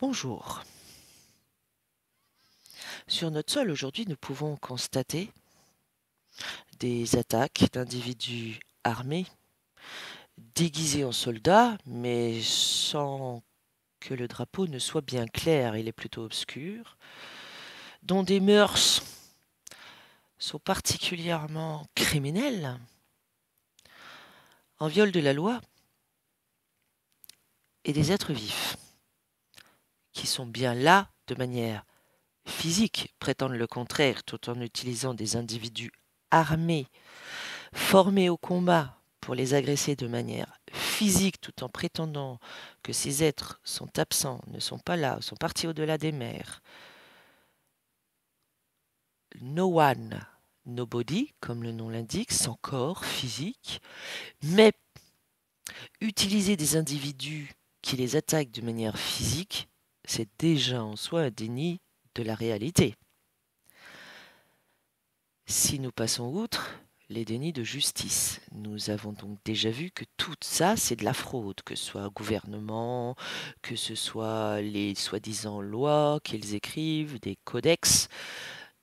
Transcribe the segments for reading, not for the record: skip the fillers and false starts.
Bonjour. Sur notre sol aujourd'hui, nous pouvons constater des attaques d'individus armés, déguisés en soldats, mais sans que le drapeau ne soit bien clair, il est plutôt obscur, dont des mœurs sont particulièrement criminelles, en viol de la loi, et des êtres vifs, qui sont bien là de manière physique, prétendent le contraire, tout en utilisant des individus armés formés au combat pour les agresser de manière physique tout en prétendant que ces êtres sont absents, ne sont pas là, sont partis au-delà des mers. No one, nobody, comme le nom l'indique, sans corps physique, mais utiliser des individus qui les attaquent de manière physique, c'est déjà en soi un déni de la réalité. Si nous passons outre les dénis de justice, nous avons donc déjà vu que tout ça, c'est de la fraude, que ce soit gouvernement, que ce soit les soi-disant lois qu'ils écrivent, des codex,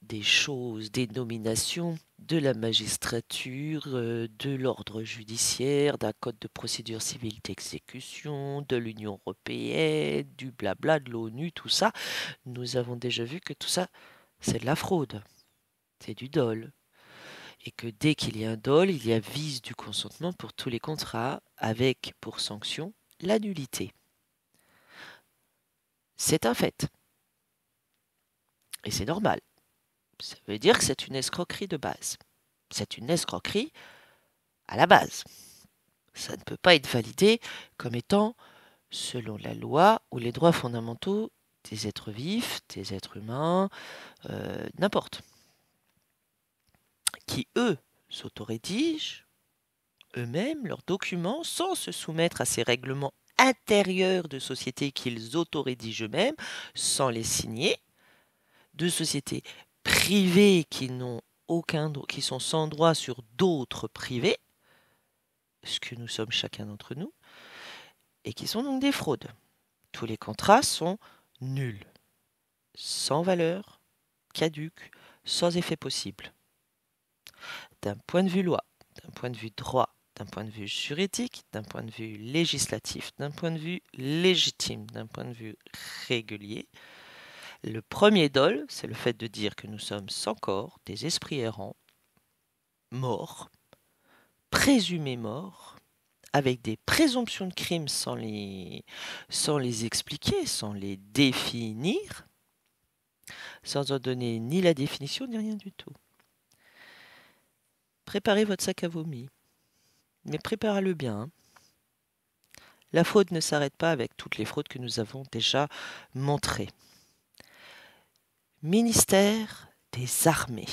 des choses, des nominations, de la magistrature, de l'ordre judiciaire, d'un code de procédure civile d'exécution, de l'Union européenne, du blabla, de l'ONU, tout ça. Nous avons déjà vu que tout ça, c'est de la fraude, c'est du dol, et que dès qu'il y a un dol, il y a vice du consentement pour tous les contrats, avec pour sanction la nullité. C'est un fait, et c'est normal. Ça veut dire que c'est une escroquerie de base. C'est une escroquerie à la base. Ça ne peut pas être validé comme étant selon la loi ou les droits fondamentaux des êtres vifs, des êtres humains, n'importe, qui eux s'autorédigent eux-mêmes leurs documents sans se soumettre à ces règlements intérieurs de sociétés qu'ils autorédigent eux-mêmes, sans les signer, de sociétés privées qui sont sans droit sur d'autres privés, ce que nous sommes chacun d'entre nous, et qui sont donc des fraudes. Tous les contrats sont nuls, sans valeur, caducs, sans effet possible. D'un point de vue loi, d'un point de vue droit, d'un point de vue juridique, d'un point de vue législatif, d'un point de vue légitime, d'un point de vue régulier. Le premier dol, c'est le fait de dire que nous sommes sans corps, des esprits errants, morts, présumés morts, avec des présomptions de crimes sans les expliquer, sans les définir, sans en donner ni la définition ni rien du tout. Préparez votre sac à vomi, mais préparez-le bien, hein. La fraude ne s'arrête pas avec toutes les fraudes que nous avons déjà montrées. Ministère des Armées.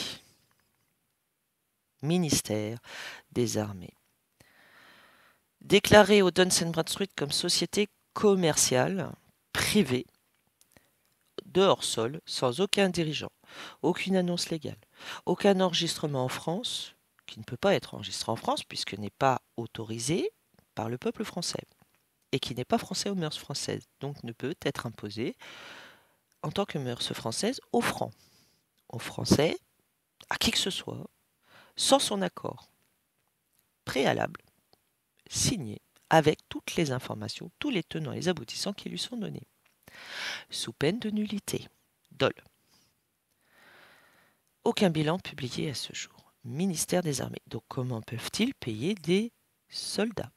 Ministère des Armées. Déclaré au Dun & Bradstreet comme société commerciale, privée, de hors-sol, sans aucun dirigeant, aucune annonce légale, aucun enregistrement en France, qui ne peut pas être enregistré en France puisque n'est pas autorisé par le peuple français, et qui n'est pas français aux mœurs françaises, donc ne peut être imposé en tant que mœurs françaises aux francs, aux Français, à qui que ce soit, sans son accord préalable, signé, avec toutes les informations, tous les tenants et les aboutissants qui lui sont donnés, sous peine de nullité. Dol. Aucun bilan publié à ce jour. Ministère des Armées. Donc comment peuvent-ils payer des soldats?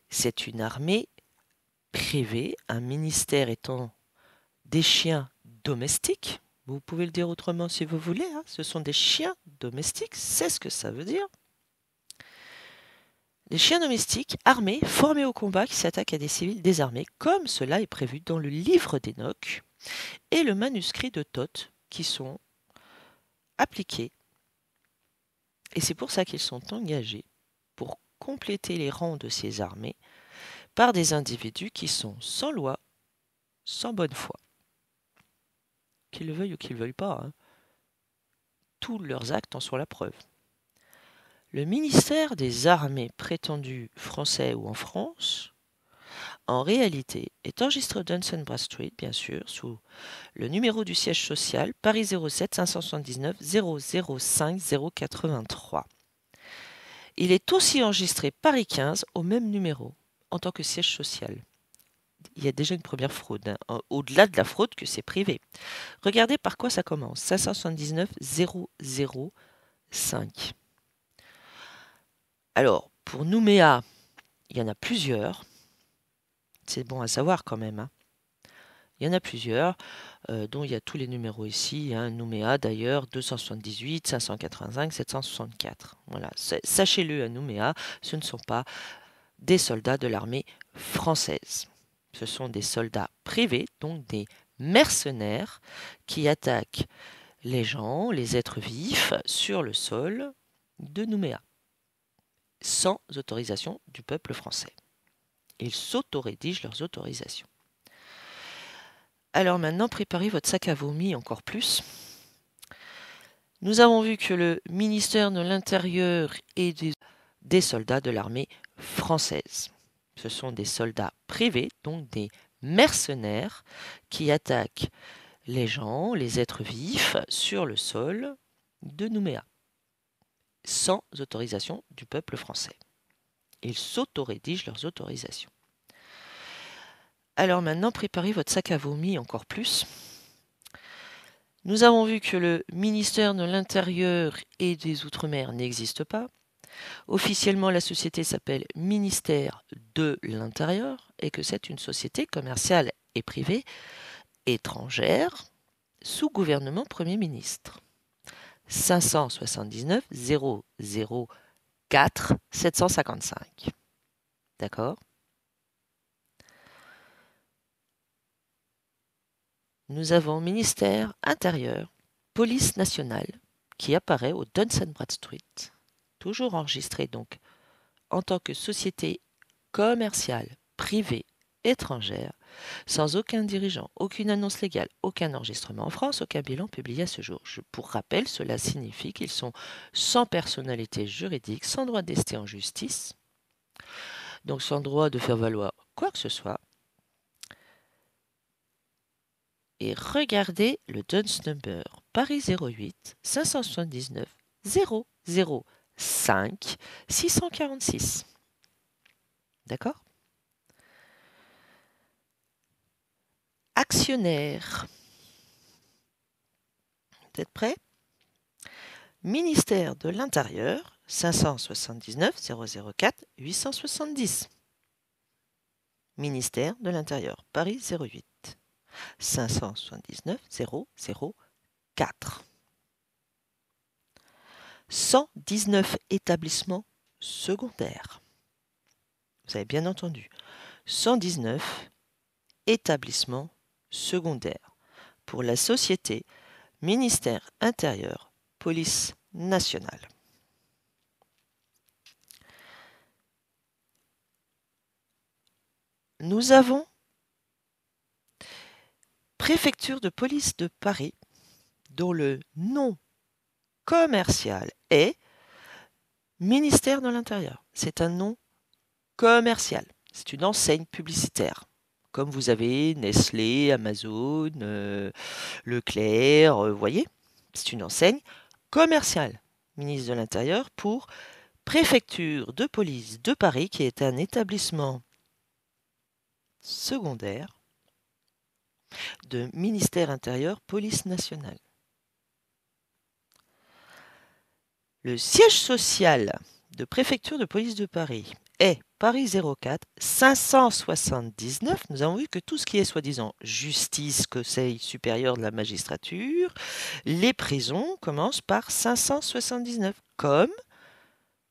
C'est une armée privée, un ministère étant des chiens domestiques. Vous pouvez le dire autrement si vous voulez, hein. Ce sont des chiens domestiques, c'est ce que ça veut dire. Des chiens domestiques armés, formés au combat, qui s'attaquent à des civils désarmés, comme cela est prévu dans le livre d'Enoch et le manuscrit de Thoth, qui sont appliqués. Et c'est pour ça qu'ils sont engagés pour compléter les rangs de ces armées par des individus qui sont sans loi, sans bonne foi. Qu'ils le veuillent ou qu'ils ne le veuillent pas, hein. Tous leurs actes en sont la preuve. Le ministère des Armées prétendu français ou en France en réalité, est enregistré au Dunsand Bradstreet Street, bien sûr, sous le numéro du siège social, Paris 07 579 005 083. Il est aussi enregistré Paris 15 au même numéro, en tant que siège social. Il y a déjà une première fraude, hein, au-delà de la fraude que c'est privé. Regardez par quoi ça commence. 579 005. Alors, pour Nouméa, il y en a plusieurs. C'est bon à savoir quand même, hein. Il y en a plusieurs, dont il y a tous les numéros ici, hein. Nouméa d'ailleurs, 278, 585, 764. Voilà, sachez-le à Nouméa, ce ne sont pas des soldats de l'armée française. Ce sont des soldats privés, donc des mercenaires, qui attaquent les gens, les êtres vifs, sur le sol de Nouméa, sans autorisation du peuple français. Ils s'auto-rédigent leurs autorisations. Alors maintenant, préparez votre sac à vomi encore plus. Nous avons vu que le ministère de l'Intérieur et des soldats de l'armée française. Ce sont des soldats privés, donc des mercenaires, qui attaquent les gens, les êtres vifs, sur le sol de Nouméa, sans autorisation du peuple français. Ils s'auto-rédigent leurs autorisations. Alors maintenant, préparez votre sac à vomi encore plus. Nous avons vu que le ministère de l'Intérieur et des Outre-mer n'existe pas. Officiellement, la société s'appelle Ministère de l'Intérieur et que c'est une société commerciale et privée étrangère sous gouvernement Premier ministre. 579 004 755. D'accord ? Nous avons ministère intérieur, police nationale, qui apparaît au Dunsand Bradstreet, toujours enregistré donc en tant que société commerciale, privée, étrangère, sans aucun dirigeant, aucune annonce légale, aucun enregistrement en France, aucun bilan publié à ce jour. Pour rappel, cela signifie qu'ils sont sans personnalité juridique, sans droit d'ester en justice, donc sans droit de faire valoir quoi que ce soit. Et regardez le Duns number, Paris 08 579 005 646. D'accord ? Actionnaire. Vous êtes prêts ? Ministère de l'Intérieur, 579 004 870. Ministère de l'Intérieur, Paris 08 579 004. 119 établissements secondaires. Vous avez bien entendu. 119 établissements secondaires pour la société Ministère intérieur, Police nationale. Nous avons Préfecture de police de Paris, dont le nom commercial est Ministère de l'Intérieur. C'est un nom commercial. C'est une enseigne publicitaire. Comme vous avez Nestlé, Amazon, Leclerc, vous voyez, c'est une enseigne commerciale. Ministre de l'Intérieur pour Préfecture de police de Paris, qui est un établissement secondaire de ministère intérieur, police nationale. Le siège social de préfecture de police de Paris est Paris 04 579. Nous avons vu que tout ce qui est soi-disant justice, conseil supérieur de la magistrature, les prisons commencent par 579, comme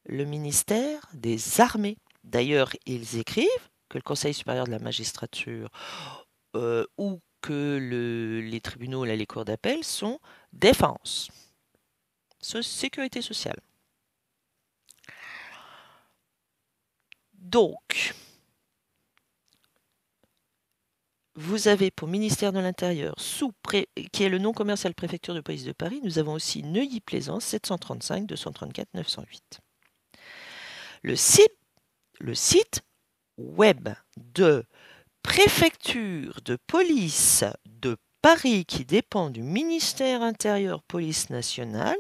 le ministère des Armées. D'ailleurs, ils écrivent que le conseil supérieur de la magistrature ou que les tribunaux, là, les cours d'appel, sont défense, sécurité sociale. Donc, vous avez pour ministère de l'Intérieur, qui est le nom commercial préfecture de police de Paris, nous avons aussi Neuilly-Plaisance, 735 234 908. Le site web de préfecture de police de Paris qui dépend du ministère intérieur police nationale,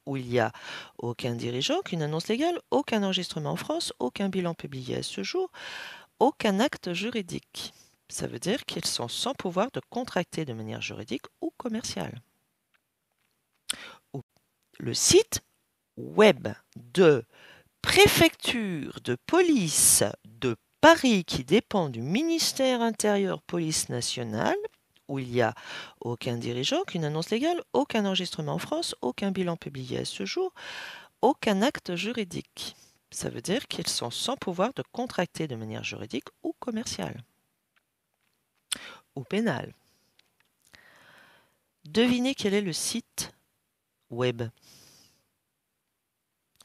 où il n'y a aucun dirigeant, aucune annonce légale, aucun enregistrement en France, aucun bilan publié à ce jour, aucun acte juridique. Ça veut dire qu'ils sont sans pouvoir de contracter de manière juridique ou commerciale. Le site web de préfecture de police de Paris qui dépend du ministère intérieur police nationale, où il n'y a aucun dirigeant, aucune annonce légale, aucun enregistrement en France, aucun bilan publié à ce jour, aucun acte juridique. Ça veut dire qu'ils sont sans pouvoir de contracter de manière juridique ou commerciale ou pénale. Devinez quel est le site web.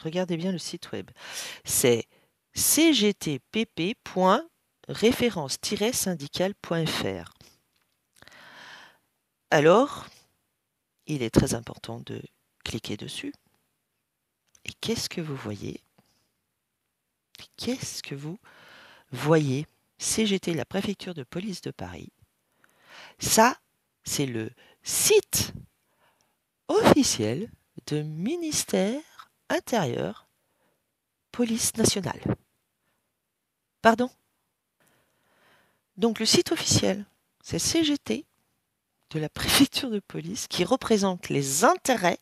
Regardez bien le site web. C'est cgtpp.référence-syndicale.fr. Alors, il est très important de cliquer dessus. Et qu'est-ce que vous voyez? Qu'est-ce que vous voyez? CGT, la préfecture de police de Paris. Ça, c'est le site officiel de ministère intérieur police nationale. Pardon? Donc le site officiel, c'est CGT de la préfecture de police qui représente les intérêts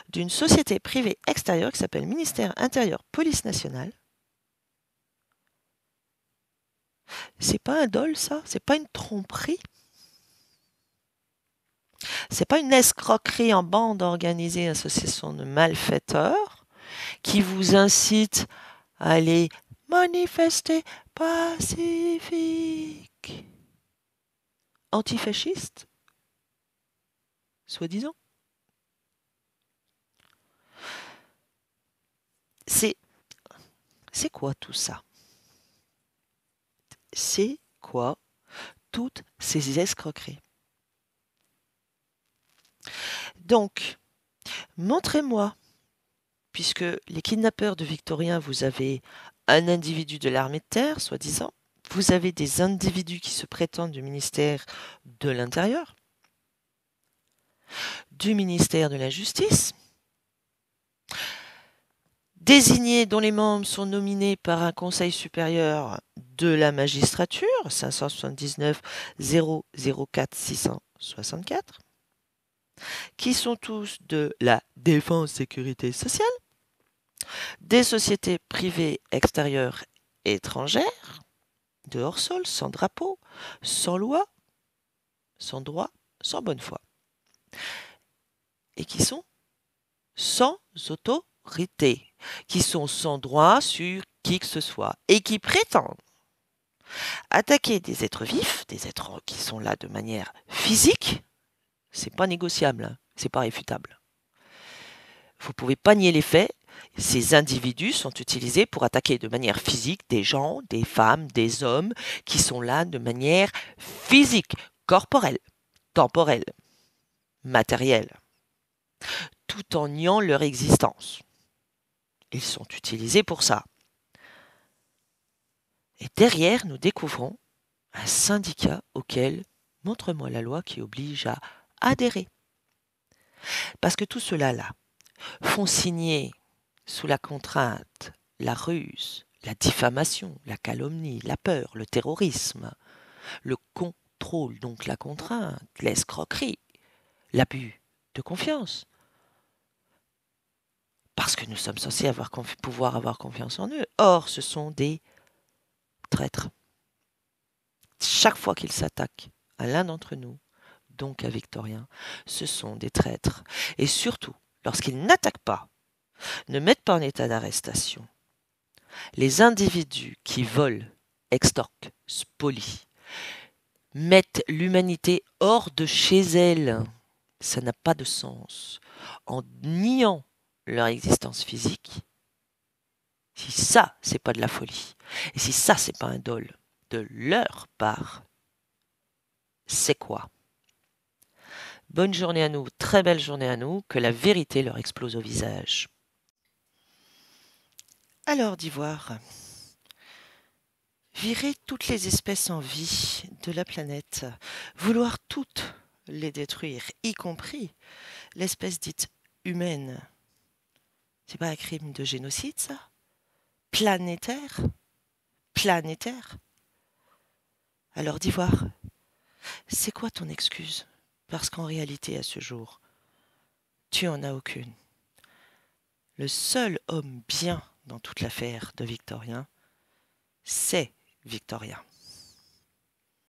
d'une société privée extérieure qui s'appelle Ministère intérieur police nationale. C'est pas un dol, ça? C'est pas une tromperie? C'est pas une escroquerie en bande organisée, association de malfaiteurs qui vous incite à aller manifester pacifique, antifasciste, soi-disant. C'est quoi tout ça? C'est quoi toutes ces escroqueries? Donc, montrez-moi, puisque les kidnappeurs de Victorien, vous avez un individu de l'armée de terre, soi-disant, vous avez des individus qui se prétendent du ministère de l'Intérieur, du ministère de la Justice, désignés dont les membres sont nominés par un conseil supérieur de la magistrature, 579 004 664, qui sont tous de la défense sécurité sociale, des sociétés privées extérieures et étrangères, de hors-sol, sans drapeau, sans loi, sans droit, sans bonne foi, et qui sont sans autorité, qui sont sans droit sur qui que ce soit, et qui prétendent attaquer des êtres vifs, des êtres qui sont là de manière physique. C'est pas négociable, hein, c'est pas réfutable. Vous pouvez pas nier les faits. Ces individus sont utilisés pour attaquer de manière physique des gens, des femmes, des hommes qui sont là de manière physique, corporelle, temporelle, matérielle, tout en niant leur existence. Ils sont utilisés pour ça. Et derrière, nous découvrons un syndicat auquel, montre-moi la loi qui oblige à adhérer. Parce que tout cela-là font signer sous la contrainte, la ruse, la diffamation, la calomnie, la peur, le terrorisme, le contrôle, donc la contrainte, l'escroquerie, l'abus de confiance. Parce que nous sommes censés pouvoir avoir confiance en eux. Or, ce sont des traîtres. Chaque fois qu'ils s'attaquent à l'un d'entre nous, donc à Victorien, ce sont des traîtres. Et surtout, lorsqu'ils n'attaquent pas, ne mettent pas en état d'arrestation les individus qui volent, extorquent, spolient, mettent l'humanité hors de chez elle, ça n'a pas de sens, en niant leur existence physique. Si ça, c'est pas de la folie, et si ça, c'est pas un dol de leur part, c'est quoi? Bonne journée à nous, très belle journée à nous, que la vérité leur explose au visage. Alors, d'Ivoire, Virer toutes les espèces en vie de la planète, vouloir toutes les détruire, y compris l'espèce dite humaine, c'est pas un crime de génocide, ça? Planétaire? Planétaire? Alors dis voir, c'est quoi ton excuse? Parce qu'en réalité, à ce jour, tu en as aucune. Le seul homme bien dans toute l'affaire de Victorien, c'est Victorien.